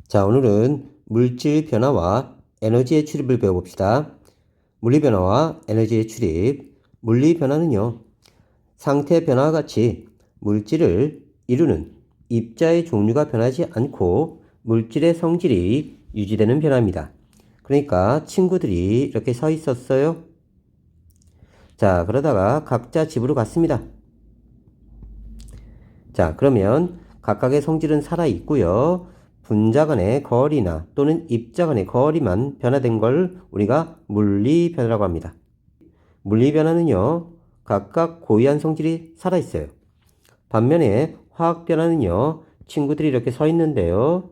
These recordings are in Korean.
자, 오늘은 물질 변화와 에너지의 출입을 배워봅시다. 물리 변화와 에너지의 출입. 물리 변화는요, 상태 변화와 같이 물질을 이루는 입자의 종류가 변하지 않고 물질의 성질이 유지되는 변화입니다. 그러니까 친구들이 이렇게 서 있었어요. 자, 그러다가 각자 집으로 갔습니다. 자, 그러면 각각의 성질은 살아있고요. 분자 간의 거리나 또는 입자 간의 거리만 변화된 걸 우리가 물리 변화라고 합니다. 물리 변화는요, 각각 고유한 성질이 살아있어요. 반면에 화학 변화는요, 친구들이 이렇게 서 있는데요.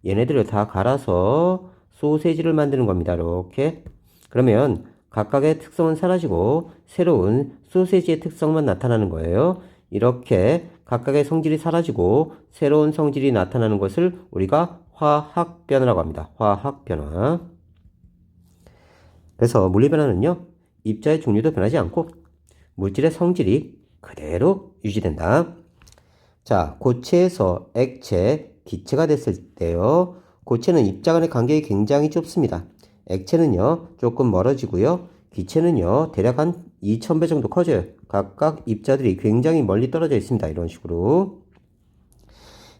얘네들을 다 갈아서 소세지를 만드는 겁니다. 이렇게. 그러면 각각의 특성은 사라지고 새로운 소세지의 특성만 나타나는 거예요. 이렇게 각각의 성질이 사라지고 새로운 성질이 나타나는 것을 우리가 화학 변화라고 합니다. 화학 변화. 그래서 물리 변화는요, 입자의 종류도 변하지 않고 물질의 성질이 그대로 유지된다. 자, 고체에서 액체, 기체가 됐을 때요. 고체는 입자 간의 간격이 굉장히 좁습니다. 액체는요, 조금 멀어지고요. 기체는요, 대략 한 2000배 정도 커져요. 각각 입자들이 굉장히 멀리 떨어져 있습니다. 이런 식으로.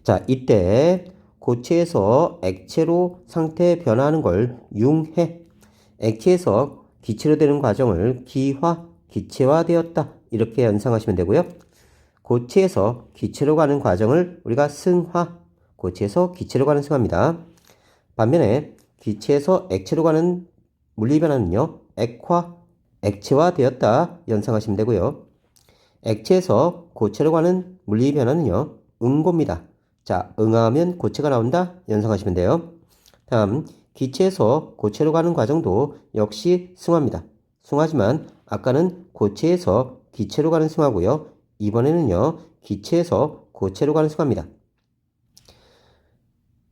자, 이때 고체에서 액체로 상태 변화하는 걸 융해. 액체에서 기체로 되는 과정을 기화, 기체화되었다. 이렇게 연상하시면 되고요. 고체에서 기체로 가는 과정을 우리가 승화, 고체에서 기체로 가는 승화입니다. 반면에 기체에서 액체로 가는 물리 변화는요, 액화, 액체화되었다 연상하시면 되고요. 액체에서 고체로 가는 물리 변화는요, 응고입니다. 자, 응하면 고체가 나온다 연상하시면 돼요. 다음, 기체에서 고체로 가는 과정도 역시 승화입니다. 승화지만 아까는 고체에서 기체로 가는 승화고요. 이번에는요, 기체에서 고체로 가는 승화입니다.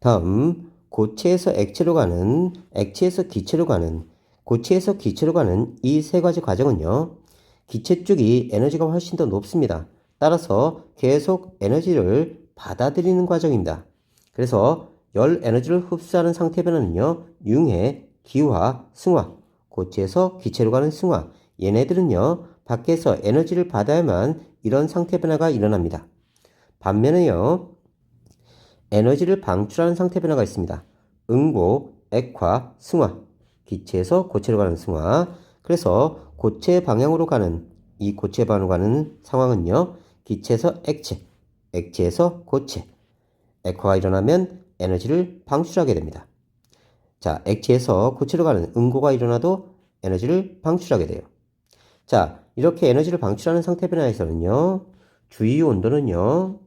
다음, 고체에서 액체로 가는, 액체에서 기체로 가는, 고체에서 기체로 가는 이 세 가지 과정은요, 기체 쪽이 에너지가 훨씬 더 높습니다. 따라서 계속 에너지를 받아들이는 과정입니다. 그래서 열 에너지를 흡수하는 상태 변화는요, 융해, 기화, 승화, 고체에서 기체로 가는 승화, 얘네들은요, 밖에서 에너지를 받아야만 이런 상태 변화가 일어납니다. 반면에요, 에너지를 방출하는 상태 변화가 있습니다. 응고, 액화, 승화, 기체에서 고체로 가는 승화. 그래서 고체 방향으로 가는 이 고체 방향으로 가는 상황은요. 기체에서 액체, 액체에서 고체. 액화가 일어나면 에너지를 방출하게 됩니다. 자, 액체에서 고체로 가는 응고가 일어나도 에너지를 방출하게 돼요. 자, 이렇게 에너지를 방출하는 상태 변화에서는요. 주위 온도는요.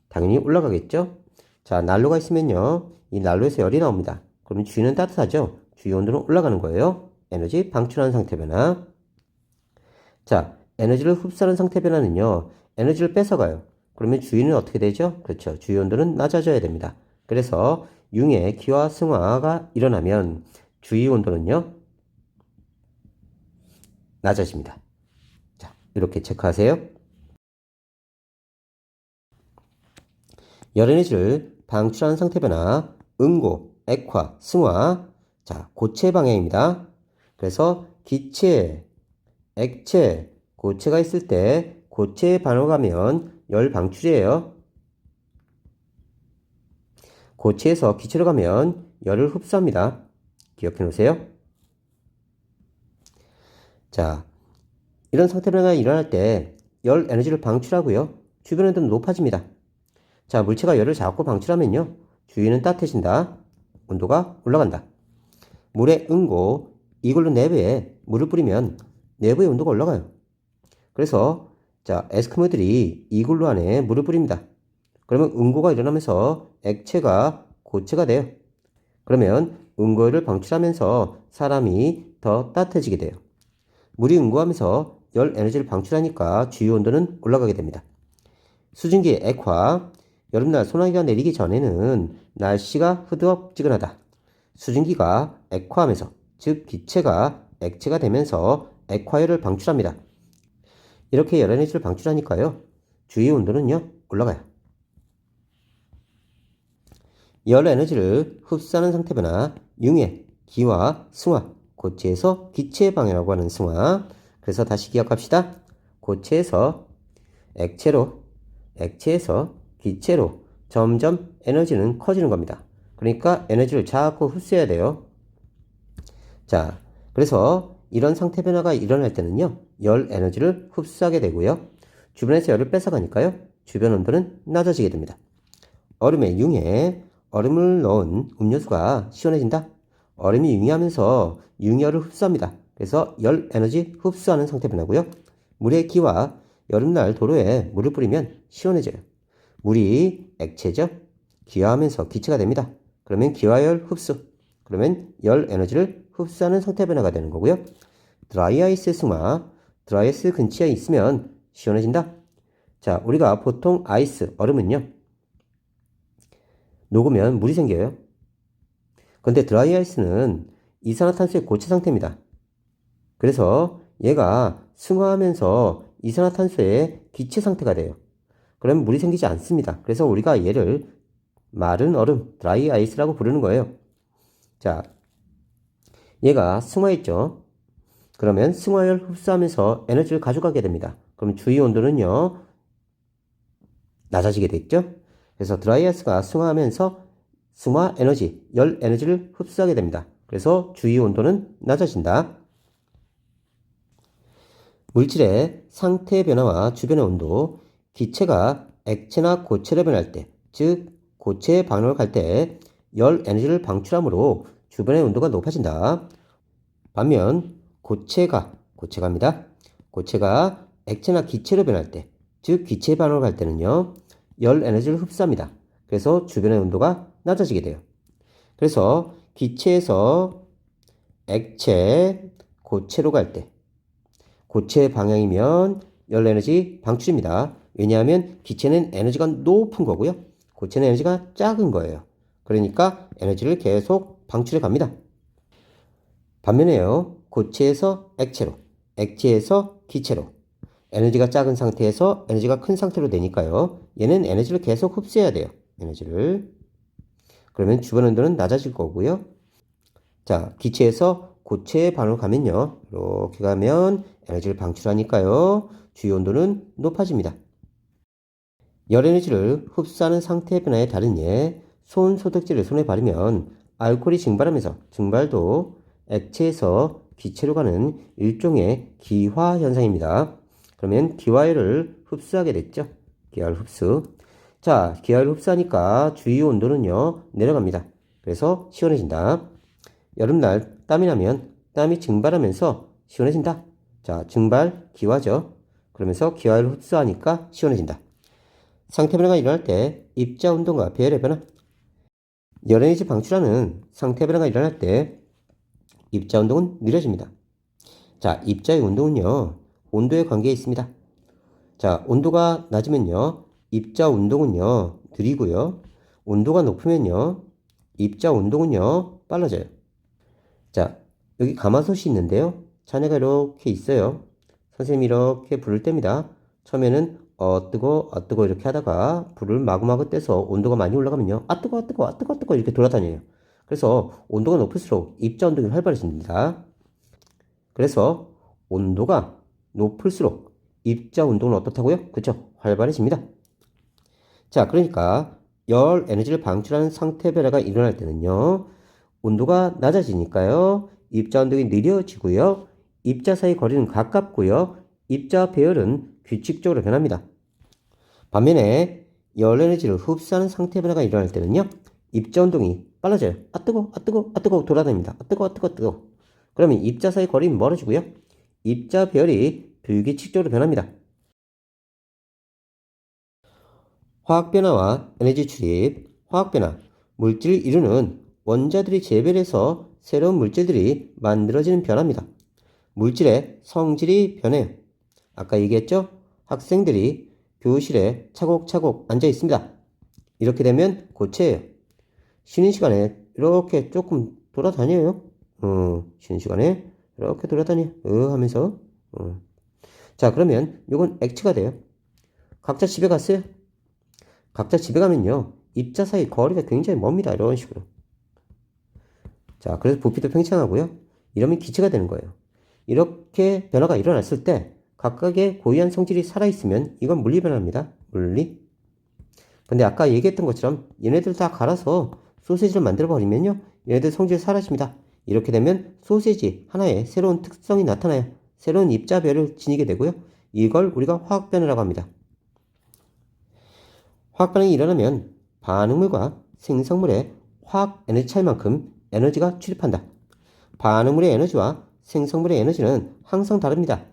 당연히 올라가겠죠? 자, 난로가 있으면요. 이 난로에서 열이 나옵니다. 그러면 주위는 따뜻하죠? 주위 온도는 올라가는 거예요. 에너지 방출하는 상태 변화. 자, 에너지를 흡수하는 상태 변화는요. 에너지를 뺏어가요. 그러면 주위는 어떻게 되죠? 그렇죠. 주위 온도는 낮아져야 됩니다. 그래서 융의 기화 승화가 일어나면 주위 온도는요. 낮아집니다. 자, 이렇게 체크하세요. 열에너지를 방출하는 상태 변화, 응고, 액화, 승화. 자, 고체 방향입니다. 그래서 기체, 액체, 고체가 있을 때 고체에 반응하면 열 방출이에요. 고체에서 기체로 가면 열을 흡수합니다. 기억해 놓으세요. 자, 이런 상태 변화가 일어날 때 열 에너지를 방출하고요. 주변 온도는 높아집니다. 자, 물체가 열을 자꾸 방출하면요. 주위는 따뜻해진다. 온도가 올라간다. 물의 응고, 이걸로 내부에 물을 뿌리면 내부의 온도가 올라가요. 그래서 자, 에스크모들이 이글루 안에 물을 뿌립니다. 그러면 응고가 일어나면서 액체가 고체가 돼요. 그러면 응고열을 방출하면서 사람이 더 따뜻해지게 돼요. 물이 응고하면서 열 에너지를 방출하니까 주위 온도는 올라가게 됩니다. 수증기의 액화, 여름날 소나기가 내리기 전에는 날씨가 흐드럽지근하다. 수증기가 액화하면서, 즉 기체가 액체가 되면서 액화열을 방출합니다. 이렇게 열 에너지를 방출하니까요. 주위 온도는요, 올라가요. 열 에너지를 흡수하는 상태 변화, 융해, 기화, 승화, 고체에서 기체 방향이라고 하는 승화. 그래서 다시 기억합시다. 고체에서 액체로, 액체에서 기체로 점점 에너지는 커지는 겁니다. 그러니까 에너지를 자꾸 흡수해야 돼요. 자, 그래서 이런 상태 변화가 일어날 때는요, 열 에너지를 흡수하게 되고요. 주변에서 열을 뺏어가니까요, 주변 온도는 낮아지게 됩니다. 얼음에 융해, 얼음을 넣은 음료수가 시원해진다. 얼음이 융해하면서 융열을 흡수합니다. 그래서 열 에너지 흡수하는 상태 변화고요. 물의 기와 여름날 도로에 물을 뿌리면 시원해져요. 물이 액체죠. 기화하면서 기체가 됩니다. 그러면 기화열 흡수. 그러면 열 에너지를 흡수하는 상태 변화가 되는 거고요. 드라이아이스 승화. 드라이아이스 근처에 있으면 시원해진다. 자, 우리가 보통 아이스, 얼음은요, 녹으면 물이 생겨요. 근데 드라이아이스는 이산화탄소의 고체 상태입니다. 그래서 얘가 승화하면서 이산화탄소의 기체 상태가 돼요. 그러면 물이 생기지 않습니다. 그래서 우리가 얘를 마른 얼음, 드라이 아이스라고 부르는 거예요. 자, 얘가 승화했죠. 그러면 승화열 흡수하면서 에너지를 가져가게 됩니다. 그럼 주위 온도는요, 낮아지게 됐죠. 그래서 드라이 아이스가 승화하면서 승화 에너지, 열 에너지를 흡수하게 됩니다. 그래서 주위 온도는 낮아진다. 물질의 상태 변화와 주변의 온도, 기체가 액체나 고체로 변할 때, 즉 고체의 반응을 갈 때 열 에너지를 방출하므로 주변의 온도가 높아진다. 반면 고체가입니다. 고체가 액체나 기체로 변할 때, 즉 기체의 반응을 갈 때는요, 열 에너지를 흡수합니다. 그래서 주변의 온도가 낮아지게 돼요. 그래서 기체에서 액체, 고체로 갈 때, 고체 방향이면 열 에너지 방출입니다. 왜냐하면 기체는 에너지가 높은 거고요. 고체는 에너지가 작은 거예요. 그러니까 에너지를 계속 방출해 갑니다. 반면에요, 고체에서 액체로, 액체에서 기체로, 에너지가 작은 상태에서 에너지가 큰 상태로 되니까요. 얘는 에너지를 계속 흡수해야 돼요. 에너지를. 그러면 주변 온도는 낮아질 거고요. 자, 기체에서 고체의 반응으로 가면요, 이렇게 가면 에너지를 방출하니까요, 주위 온도는 높아집니다. 열 에너지를 흡수하는 상태의 변화에 다른 예, 손 소독제를 손에 바르면 알코올이 증발하면서 증발도 액체에서 기체로 가는 일종의 기화 현상입니다. 그러면 기화열을 흡수하게 됐죠. 기화열 흡수. 자, 기화열 흡수하니까 주위 온도는요, 내려갑니다. 그래서 시원해진다. 여름날 땀이 나면 땀이 증발하면서 시원해진다. 자, 증발 기화죠. 그러면서 기화를 흡수하니까 시원해진다. 상태 변화가 일어날 때 입자 운동과 배열의 변화. 열에너지 방출하는 상태 변화가 일어날 때 입자 운동은 느려집니다. 자, 입자의 운동은요, 온도에 관계에 있습니다. 자, 온도가 낮으면요, 입자 운동은요, 느리고요. 온도가 높으면요, 입자 운동은요, 빨라져요. 자, 여기 가마솥이 있는데요. 잔해가 이렇게 있어요. 선생님이 이렇게 불을 뗍니다. 처음에는 뜨거 이렇게 하다가 불을 마구마구 떼서 온도가 많이 올라가면요. 뜨거 이렇게 돌아다녀요. 그래서 온도가 높을수록 입자 운동이 활발해집니다. 그래서 온도가 높을수록 입자 운동은 어떻다고요? 그쵸? 활발해집니다. 자, 그러니까 열 에너지를 방출하는 상태 변화가 일어날 때는요, 온도가 낮아지니까요, 입자 운동이 느려지고요, 입자 사이 거리는 가깝고요, 입자 배열은 규칙적으로 변합니다. 반면에 열 에너지를 흡수하는 상태 변화가 일어날 때는요, 입자 운동이 빨라져요. 뜨거 돌아다닙니다. 뜨거. 그러면 입자 사이 거리는 멀어지고요, 입자 배열이 불규칙적으로 변합니다. 화학 변화와 에너지 출입. 화학 변화, 물질을 이루는 원자들이 재배해서 새로운 물질들이 만들어지는 변화입니다. 물질의 성질이 변해요. 아까 얘기했죠? 학생들이 교실에 차곡차곡 앉아 있습니다. 이렇게 되면 고체예요. 쉬는 시간에 이렇게 조금 돌아다녀요. 쉬는 시간에 이렇게 돌아다녀 하면서. 자, 그러면 이건 액체가 돼요. 각자 집에 갔어요. 각자 집에 가면요, 입자 사이 거리가 굉장히 멉니다. 이런 식으로. 자, 그래서 부피도 팽창하고요. 이러면 기체가 되는 거예요. 이렇게 변화가 일어났을 때 각각의 고유한 성질이 살아있으면 이건 물리 변화입니다. 물리. 근데 아까 얘기했던 것처럼 얘네들 다 갈아서 소시지를 만들어 버리면요. 얘네들 성질이 사라집니다. 이렇게 되면 소시지 하나의 새로운 특성이 나타나요. 새로운 입자별을 지니게 되고요. 이걸 우리가 화학 변화라고 합니다. 화학 반응이 일어나면 반응물과 생성물의 화학 에너지 차이만큼 에너지가 출입한다. 반응물의 에너지와 생성물의 에너지는 항상 다릅니다.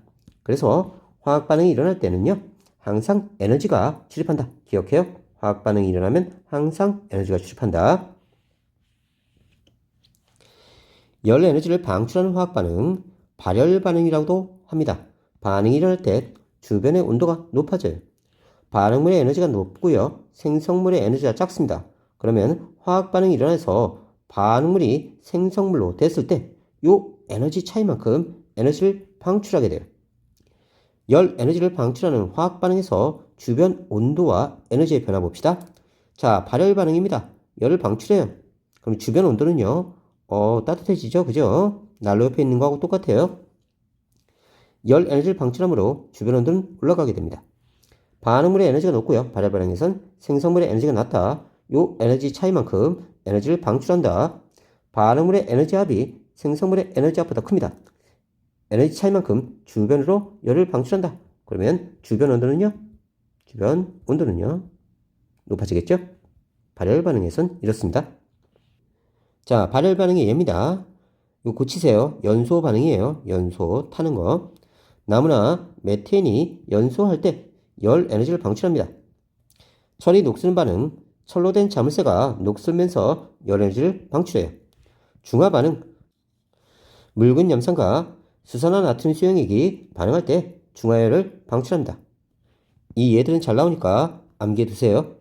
그래서 화학 반응이 일어날 때는요. 항상 에너지가 출입한다. 기억해요? 화학 반응이 일어나면 항상 에너지가 출입한다. 열 에너지를 방출하는 화학 반응, 발열 반응이라고도 합니다. 반응이 일어날 때 주변의 온도가 높아져요. 반응물의 에너지가 높고요. 생성물의 에너지가 작습니다. 그러면 화학 반응이 일어나서 반응물이 생성물로 됐을 때 이 에너지 차이만큼 에너지를 방출하게 돼요. 열 에너지를 방출하는 화학 반응에서 주변 온도와 에너지의 변화 봅시다. 자, 발열 반응입니다. 열을 방출해요. 그럼 주변 온도는요. 따뜻해지죠. 그죠? 난로 옆에 있는 거하고 똑같아요. 열 에너지를 방출함으로 주변 온도는 올라가게 됩니다. 반응물의 에너지가 높고요. 발열 반응에선 생성물의 에너지가 낮다. 요 에너지 차이만큼 에너지를 방출한다. 반응물의 에너지 합이 생성물의 에너지 합보다 큽니다. 에너지 차이만큼 주변으로 열을 방출한다. 그러면 주변 온도는요? 높아지겠죠? 발열 반응에선 이렇습니다. 자, 발열 반응의 예입니다. 이거 고치세요. 연소 반응이에요. 연소, 타는 거. 나무나 메테인이 연소할 때 열 에너지를 방출합니다. 철이 녹슬는 반응, 철로 된 자물쇠가 녹슬면서 열 에너지를 방출해요. 중화 반응, 묽은 염산과 수산화 나트륨 수용액이 반응할 때 중화열을 방출합니다. 이 예들은 잘 나오니까 암기해 두세요.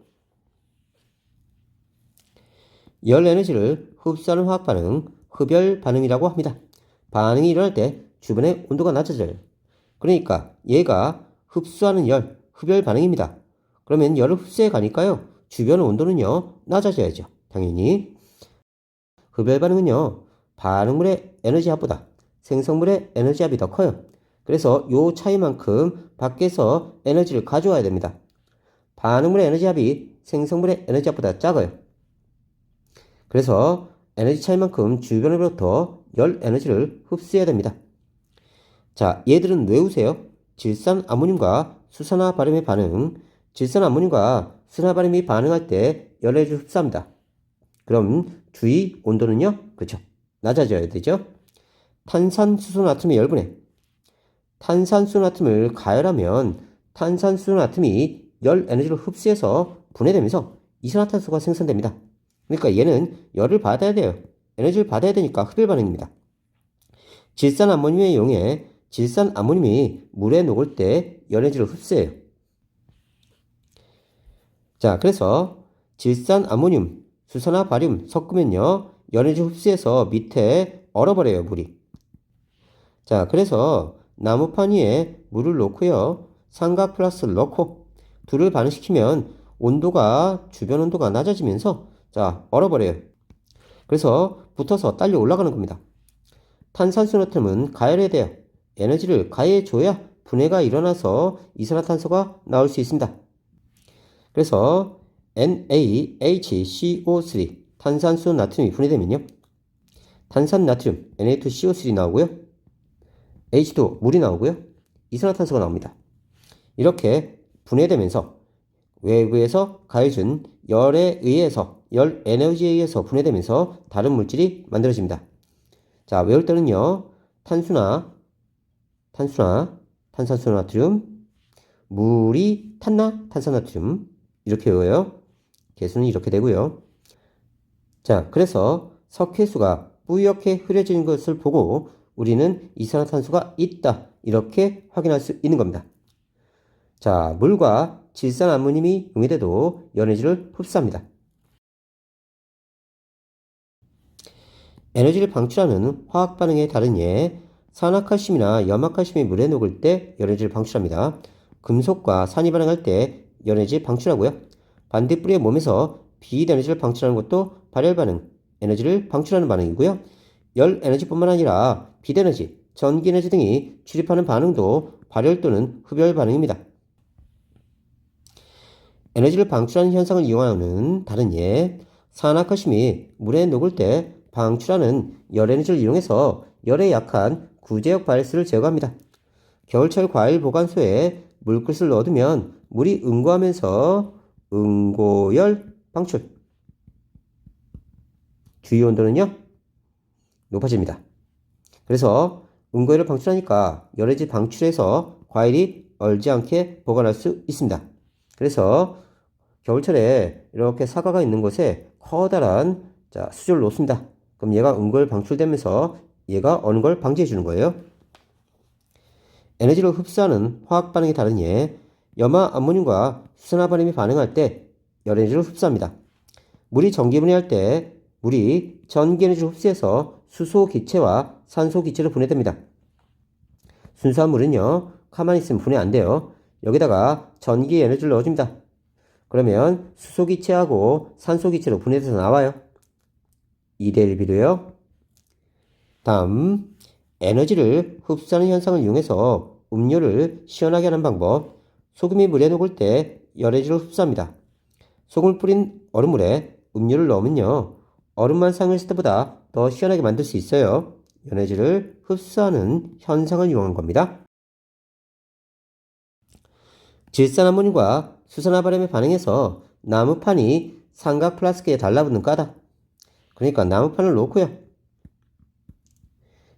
열 에너지를 흡수하는 화학 반응, 흡열 반응이라고 합니다. 반응이 일어날 때 주변의 온도가 낮아져요. 그러니까 얘가 흡수하는 열, 흡열 반응입니다. 그러면 열을 흡수해 가니까요. 주변 온도는요. 낮아져야죠. 당연히. 흡열 반응은요. 반응물의 에너지 합보다 생성물의 에너지 합이 더 커요. 그래서 요 차이만큼 밖에서 에너지를 가져와야 됩니다. 반응물의 에너지 합이 생성물의 에너지 합보다 작아요. 그래서 에너지 차이만큼 주변으로부터 열 에너지를 흡수해야 됩니다. 자, 얘들은 외우세요. 질산 아모늄과 수산화 바륨의 반응. 질산 아모늄과 수산화 바륨이 반응할 때 열 에너지를 흡수합니다. 그럼 주위 온도는요? 그렇죠. 낮아져야 되죠. 탄산수소나트륨의 열분해. 탄산수소나트륨을 가열하면 탄산수소나트륨이 열 에너지를 흡수해서 분해되면서 이산화탄소가 생성됩니다. 그러니까 얘는 열을 받아야 돼요. 에너지를 받아야 되니까 흡열 반응입니다. 질산 아모늄에 이용해 질산 아모늄이 물에 녹을 때 열 에너지를 흡수해요. 자, 그래서 질산 아모늄, 수산화 바륨 섞으면요. 열 에너지 흡수해서 밑에 얼어버려요, 물이. 자, 그래서 나무판 위에 물을 놓고요. 삼각 플라스를 넣고 둘을 반응시키면 온도가 주변 온도가 낮아지면서 자, 얼어버려요. 그래서 붙어서 딸려 올라가는 겁니다. 탄산수나트륨은 가열해야 돼요. 에너지를 가해줘야 분해가 일어나서 이산화탄소가 나올 수 있습니다. 그래서 NaHCO3 탄산수 나트륨이 분해되면요. 탄산 나트륨 Na2CO3 나오고요. H2O 물이 나오고요. 이산화탄소가 나옵니다. 이렇게 분해되면서 외부에서 가해준 열에 의해서 열 에너지에 의해서 분해되면서 다른 물질이 만들어집니다. 자, 외울 때는요. 탄산수 나트륨, 물이 탄산나트륨 이렇게 외워요. 개수는 이렇게 되고요. 자, 그래서 석회수가 뿌옇게 흐려지는 것을 보고 우리는 이산화탄소가 있다 이렇게 확인할 수 있는 겁니다. 자, 물과 질산 아모늄이 용해돼도 에너지를 흡수합니다. 에너지를 방출하는 화학 반응의 다른 예, 산화칼슘이나 염화칼슘이 물에 녹을 때 에너지를 방출합니다. 금속과 산이 반응할 때 에너지 방출하고요. 반딧불이의 몸에서 비에너지를 방출하는 것도 발열 반응, 에너지를 방출하는 반응이고요. 열 에너지뿐만 아니라 빛에너지, 전기 에너지 등이 출입하는 반응도 발열 또는 흡열 반응입니다. 에너지를 방출하는 현상을 이용하는 다른 예, 산화칼슘이 물에 녹을 때 방출하는 열 에너지를 이용해서 열에 약한 구제역 바이러스를 제거합니다. 겨울철 과일 보관소에 물그릇을 넣어두면 물이 응고하면서 응고열 방출. 주위 온도는요, 높아집니다. 그래서 응고열을 방출하니까 열에지 방출해서 과일이 얼지 않게 보관할 수 있습니다. 그래서 겨울철에 이렇게 사과가 있는 곳에 커다란 수조를 놓습니다. 그럼 얘가 응고열 방출되면서 얘가 어는 걸 방지해 주는 거예요. 에너지를 흡수하는 화학 반응이 다른 예, 염화 암모늄과 수산화바람이 반응할 때 열에너지를 흡수합니다. 물이 전기분해할 때 물이 전기에너지를 흡수해서 수소 기체와 산소 기체로 분해됩니다. 순수한 물은요, 가만히 있으면 분해 안 돼요. 여기다가 전기 에너지를 넣어줍니다. 그러면 수소 기체하고 산소 기체로 분해돼서 나와요. 2대1 비례요. 다음, 에너지를 흡수하는 현상을 이용해서 음료를 시원하게 하는 방법. 소금이 물에 녹을 때 열에너지를 흡수합니다. 소금을 뿌린 얼음물에 음료를 넣으면요, 얼음만 사용했을 때보다 더 시원하게 만들 수 있어요. 열에너지를 흡수하는 현상을 이용한 겁니다. 질산암모늄과 수산화바람에 반응해서 나무판이 삼각 플라스크에 달라붙는 까다. 그러니까 나무판을 놓고요,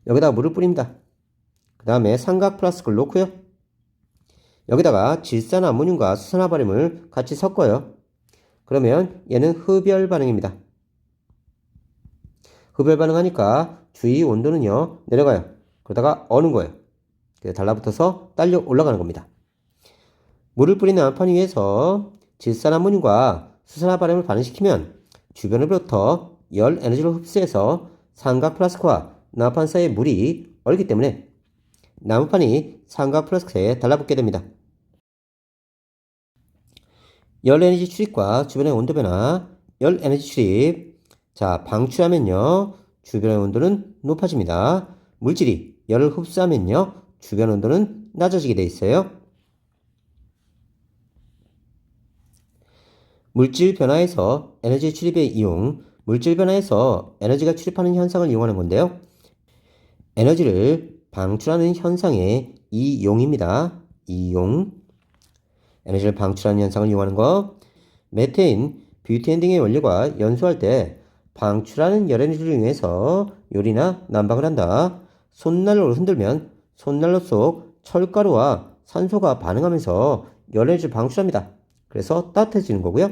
여기다가 물을 뿌립니다. 그 다음에 삼각 플라스크를 놓고요, 여기다가 질산암모늄과 수산화바람을 같이 섞어요. 그러면 얘는 흡열 반응입니다. 흡열 반응하니까 주위 온도는요, 내려가요. 그러다가 어는 거예요. 달라붙어서 딸려 올라가는 겁니다. 물을 뿌린 나무판 위에서 질산암모늄과 수산화바람을 반응시키면 주변으로부터 열 에너지를 흡수해서 삼각 플라스크와 나무판 사이에 물이 얼기 때문에 나무판이 삼각 플라스크에 달라붙게 됩니다. 열 에너지 출입과 주변의 온도 변화, 열 에너지 출입. 자, 방출하면요, 주변의 온도는 높아집니다. 물질이 열을 흡수하면요, 주변 온도는 낮아지게 돼 있어요. 물질 변화에서 에너지 출입의 이용, 물질 변화에서 에너지가 출입하는 현상을 이용하는 건데요. 에너지를 방출하는 현상의 이용입니다. 이용. 에너지를 방출하는 현상을 이용하는 거. 메테인, 뷰테인 등의 원료가 연소할 때 방출하는 열에너지를 이용해서 요리나 난방을 한다. 손난로를 흔들면 손난로 속 철가루와 산소가 반응하면서 열에너지를 방출합니다. 그래서 따뜻해지는 거고요.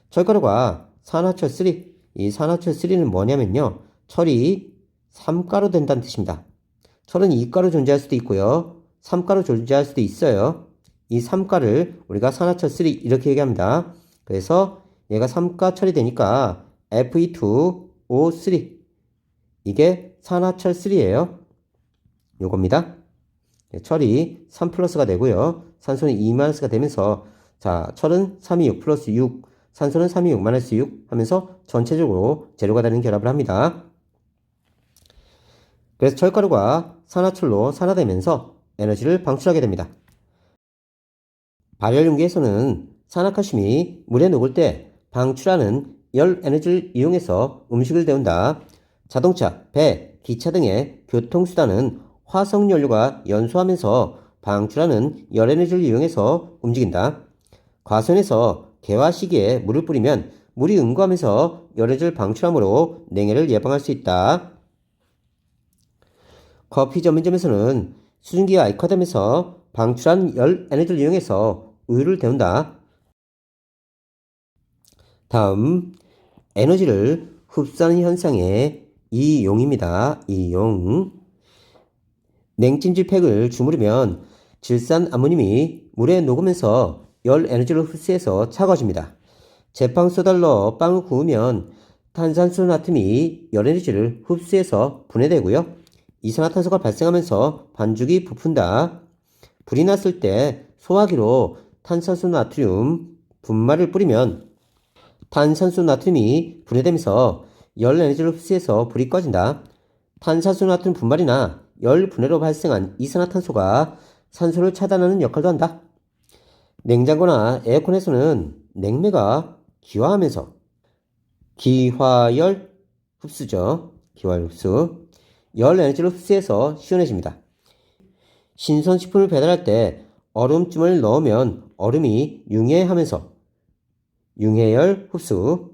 철가루가 산화철3, 이 산화철3는 뭐냐면요, 철이 3가루 된다는 뜻입니다. 철은 2가루 존재할 수도 있고요, 3가루 존재할 수도 있어요. 이 3가를 우리가 산화철3 이렇게 얘기합니다. 그래서 얘가 3가 철이 되니까 Fe2O3, 이게 산화철3예요. 요겁니다. 철이 3 플러스가 되고요, 산소는 2 마이너스가 되면서, 자, 철은 326 플러스 6, 산소는 326 마이너스 6 하면서 전체적으로 제로가 되는 결합을 합니다. 그래서 철가루가 산화철로 산화되면서 에너지를 방출하게 됩니다. 발열 용기에서는 산화칼슘이 물에 녹을 때 방출하는 열 에너지를 이용해서 음식을 데운다. 자동차, 배, 기차 등의 교통수단은 화석연료가 연소하면서 방출하는 열 에너지를 이용해서 움직인다. 과수원에서 개화시기에 물을 뿌리면 물이 응고하면서 열에너지를 방출하므로 냉해를 예방할 수 있다. 커피 전문점에서는 수증기와 아이카담에서 방출한 열 에너지를 이용해서 우유를 데운다. 다음, 에너지를 흡수하는 현상의 이용입니다. 이용. 냉찜질 팩을 주무르면 질산암모늄이 물에 녹으면서 열 에너지를 흡수해서 차가워집니다. 제빵 소다를 넣어 빵을 구우면 탄산수 나트륨이 열 에너지를 흡수해서 분해되고요, 이산화탄소가 발생하면서 반죽이 부푼다. 불이 났을 때 소화기로 탄산수 나트륨 분말을 뿌리면 탄산수 나트륨이 분해되면서 열 에너지를 흡수해서 불이 꺼진다. 탄산수 나트륨 분말이나 열 분해로 발생한 이산화탄소가 산소를 차단하는 역할도 한다. 냉장고나 에어컨에서는 냉매가 기화하면서 기화열 흡수죠. 기화열 흡수. 열 에너지를 흡수해서 시원해집니다. 신선식품을 배달할 때 얼음찜을 넣으면 얼음이 융해하면서 융해열 흡수,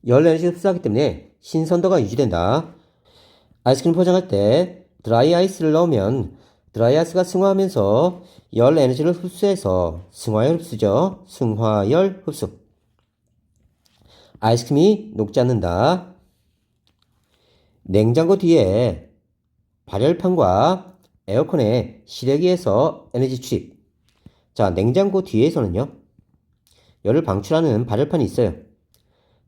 열 에너지를 흡수하기 때문에 신선도가 유지된다. 아이스크림 포장할 때 드라이 아이스를 넣으면 드라이 아이스가 승화하면서 열 에너지를 흡수해서 승화열 흡수죠. 승화열 흡수. 아이스크림이 녹지 않는다. 냉장고 뒤에 발열판과 에어컨에 실외기에서 에너지 출입. 자, 냉장고 뒤에서는요, 열을 방출하는 발열판이 있어요.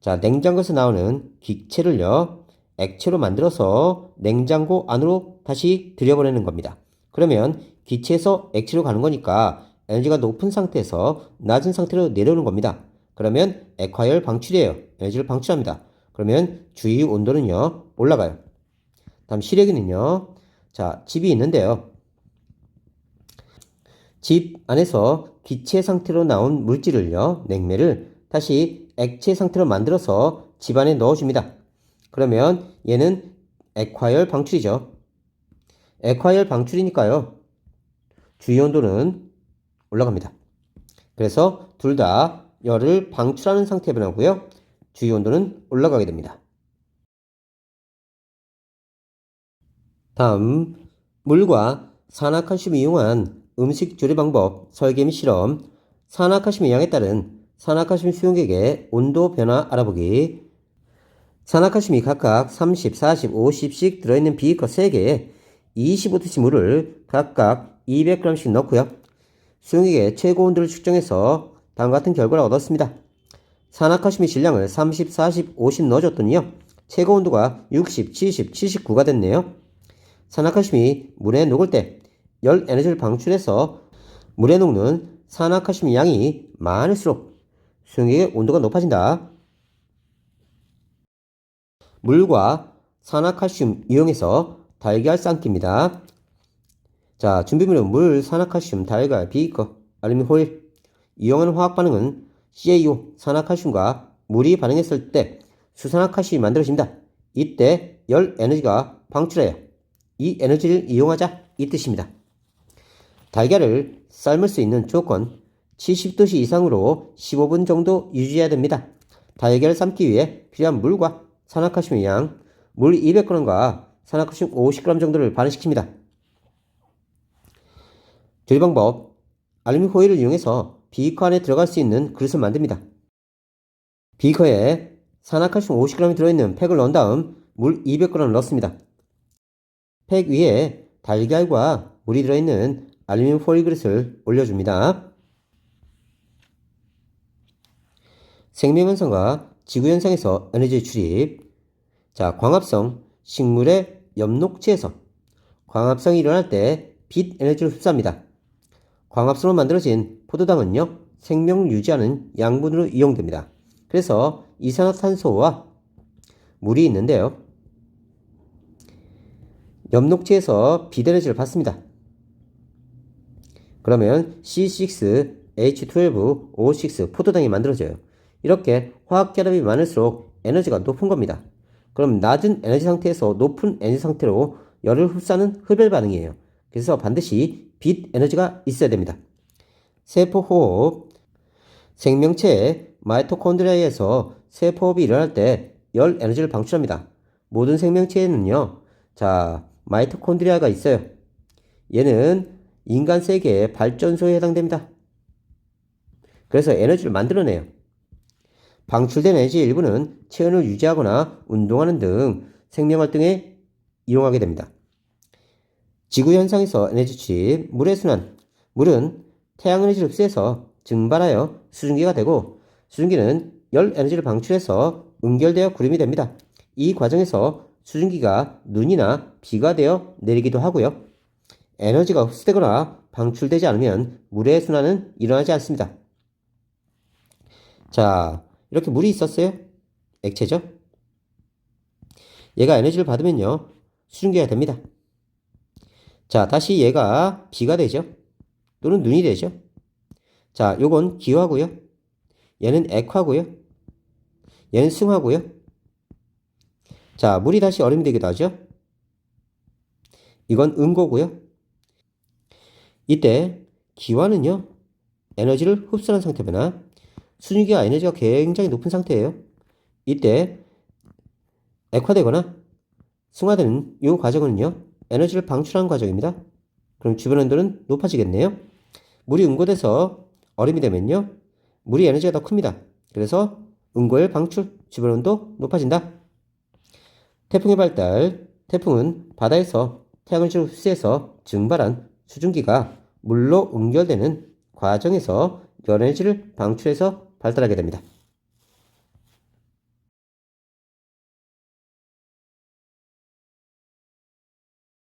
자, 냉장고에서 나오는 기체를요, 액체로 만들어서 냉장고 안으로 다시 들여보내는 겁니다. 그러면 기체에서 액체로 가는 거니까 에너지가 높은 상태에서 낮은 상태로 내려오는 겁니다. 그러면 액화열 방출이에요. 에너지를 방출합니다. 그러면 주위 온도는요, 올라가요. 다음 실외기는요, 자, 집이 있는데요. 집 안에서 기체 상태로 나온 물질을요, 냉매를 다시 액체 상태로 만들어서 집 안에 넣어줍니다. 그러면 얘는 액화열 방출이죠. 액화열 방출이니까요, 주위 온도는 올라갑니다. 그래서 둘 다 열을 방출하는 상태에 변하고요, 주위 온도는 올라가게 됩니다. 다음, 물과 산화칼슘을 이용한 음식 조리 방법, 설계 및 실험, 산화칼슘의 양에 따른 산화칼슘 수용액의 온도 변화 알아보기. 산화칼슘이 각각 30, 40, 50씩 들어있는 비커 3개에 25cc 물을 각각 200g씩 넣고요. 수용액의 최고 온도를 측정해서 다음과 같은 결과를 얻었습니다. 산화칼슘의 질량을 30, 40, 50 넣어줬더니요, 최고 온도가 60, 70, 79가 됐네요. 산화칼슘이 물에 녹을 때 열 에너지를 방출해서 물에 녹는 산화칼슘 양이 많을수록 수용액의 온도가 높아진다. 물과 산화칼슘 이용해서 달걀 삶기입니다. 자, 준비물은 물, 산화칼슘, 달걀, 비커, 알루미늄 호일. 이용하는 화학 반응은 CaO, 산화칼슘과 물이 반응했을 때 수산화칼슘이 만들어집니다. 이때 열 에너지가 방출해요. 이 에너지를 이용하자 이 뜻입니다. 달걀을 삶을 수 있는 조건 70도씨 이상으로 15분 정도 유지해야 됩니다. 달걀을 삶기 위해 필요한 물과 산화칼슘의 양, 물 200g과 산화칼슘 50g 정도를 반응시킵니다. 조리 방법, 알루미늄 호일을 이용해서 비커 안에 들어갈 수 있는 그릇을 만듭니다. 비커에 산화칼슘 50g이 들어있는 팩을 넣은 다음 물 200g을 넣습니다. 팩 위에 달걀과 물이 들어있는 알루미늄 포일 그릇을 올려줍니다. 생명현상과 지구현상에서 에너지 출입. 자, 광합성, 식물의 엽록체에서 광합성이 일어날 때 빛 에너지를 흡수합니다. 광합성으로 만들어진 포도당은요, 생명을 유지하는 양분으로 이용됩니다. 그래서 이산화탄소와 물이 있는데요, 엽록체에서 빛 에너지를 받습니다. 그러면 C6H12O6 포도당이 만들어져요. 이렇게 화학 결합이 많을수록 에너지가 높은 겁니다. 그럼 낮은 에너지 상태에서 높은 에너지 상태로 열을 흡수하는 흡열 반응이에요. 그래서 반드시 빛 에너지가 있어야 됩니다. 세포호흡. 생명체의 마이토콘드리아에서 세포호흡이 일어날 때 열 에너지를 방출합니다. 모든 생명체에는요, 자, 마이토콘드리아가 있어요. 얘는 인간 세계의 발전소에 해당됩니다. 그래서 에너지를 만들어내요. 방출된 에너지의 일부는 체온을 유지하거나 운동하는 등 생명활동에 이용하게 됩니다. 지구현상에서 에너지 취입, 물의 순환. 물은 태양 에너지를 흡수해서 증발하여 수증기가 되고, 수증기는 열 에너지를 방출해서 응결되어 구름이 됩니다. 이 과정에서 수증기가 눈이나 비가 되어 내리기도 하고요. 에너지가 흡수되거나 방출되지 않으면 물의 순환은 일어나지 않습니다. 자, 이렇게 물이 있었어요. 액체죠. 얘가 에너지를 받으면요. 수증기가 됩니다. 자, 다시 얘가 비가 되죠. 또는 눈이 되죠. 자, 요건 기화고요. 얘는 액화고요. 얘는 승화고요. 자, 물이 다시 얼음이 되기도 하죠. 이건 음고고요. 이때 기화는요. 에너지를 흡수하는 상태 변화. 수증기가 에너지가 굉장히 높은 상태예요. 이때 액화되거나 승화되는 이 과정은요. 에너지를 방출하는 과정입니다. 그럼 주변 온도는 높아지겠네요. 물이 응고돼서 얼음이 되면요. 물이 에너지가 더 큽니다. 그래서 응고열 방출, 주변 온도 높아진다. 태풍의 발달. 태풍은 바다에서 태양을 흡수해서 증발한 수증기가 물로 응결되는 과정에서 에너지를 방출해서 발달하게 됩니다.